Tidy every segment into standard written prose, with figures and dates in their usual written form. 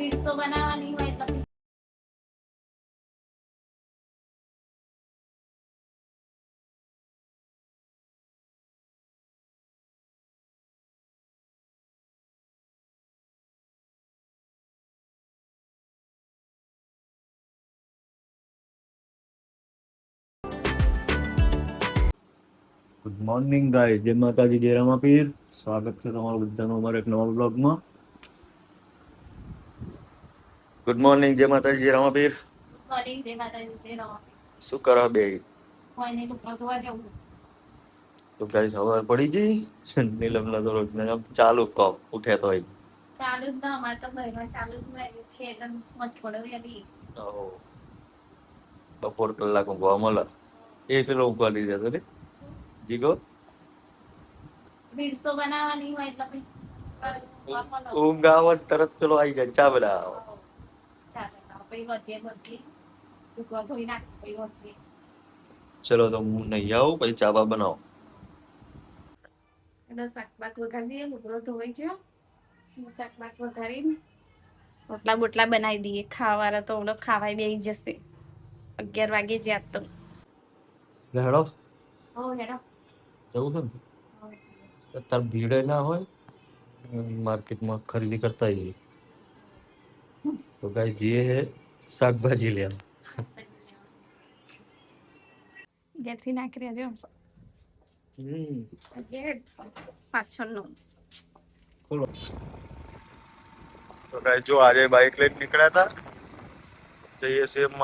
રીલ્સો બનાવવાની હોય તો ગુડ મોર્નિંગ ગાઈસ, જય માતાજી, જય રામાપીર. સ્વાગત છે તમારું બધાનું અમારા એક નવા બ્લોગમાં. ગુડ મોર્નિંગ, જય માતાજી, જય રામાપીર. મોર્નિંગ જય માતાજી જય રામાપીર. શું કરો બે? કોઈ નહીં, લુગડા ધોવા જવું. તો ગાઈસ સવાર પડી ગઈ. નીલમના તો રોજ ચાલુ કોમ ઉઠે તો ચાલુ જ ના, અમારે તો ઘરમાં ચાલુ જ હોય છે એટલે મત પડે વેલી. બપોર કલાક ઊંઘવા મળે. એ પેલો ઊંઘવા નહીં જતો ને જીગો. રીલ્સો બનાવવાની હોય તો ઊંઘ આવે તરત પેલો આવી જાય ચા બનાવો. પછી વધીએ લુગડા ધોઈ નાખ પછી વધીએ. ચલો તો હું નહીં આવું, પછી ચા બા બનાવો. એટલે શાકભાત વઘારી દઈએ, લુગડો ધોવાઈ ગયો. શાકભાત વઘારીને રોટલા બોટલા બનાવી દઈએ. ખાવાવાળા તો ઓલો ખાવાય બેસી જશે. 11 વાગે જ્યાં તો હેડો હો હેડો જવું છે ને. અત્યારે ભીડ ના હોય, માર્કેટમાં ખરીદી કરતા આવીએ. તો ગાઈસ જઈએ હે શાકભાજી લેવા. ઘેરથી નાખી રહેજો. ગેટ પાછળનો ખોલો. તો ગાઈસ જો આજે બાઇક લઈને નીકળ્યા હતા, જઈએ સેમ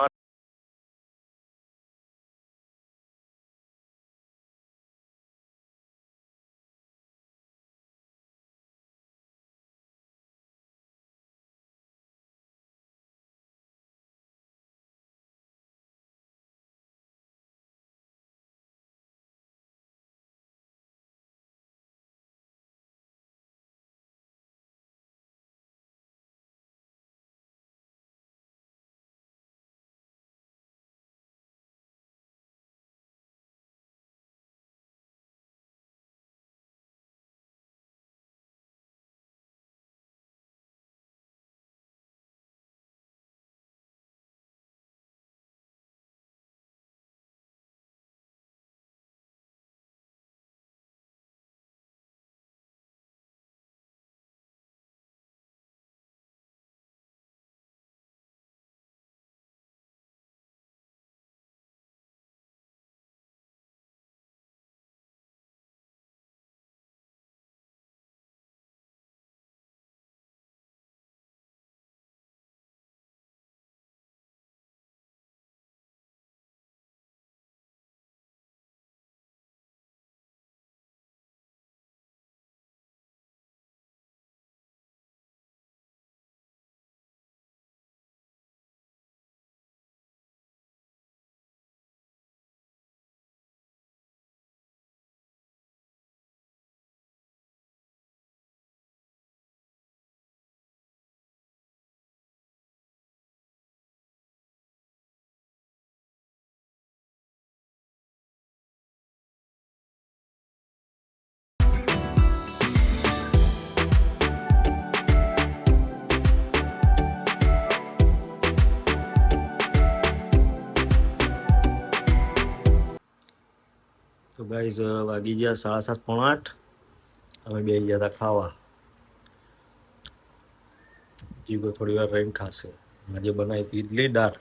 તો ગાઈસ વાગી ગયા 7:30 પોણા 8. અમે બે ગયા હતા ખાવા. જીગો થોડી વાર રહીને ખાશે. આજે બનાવી હતી ઇડલી દાળ.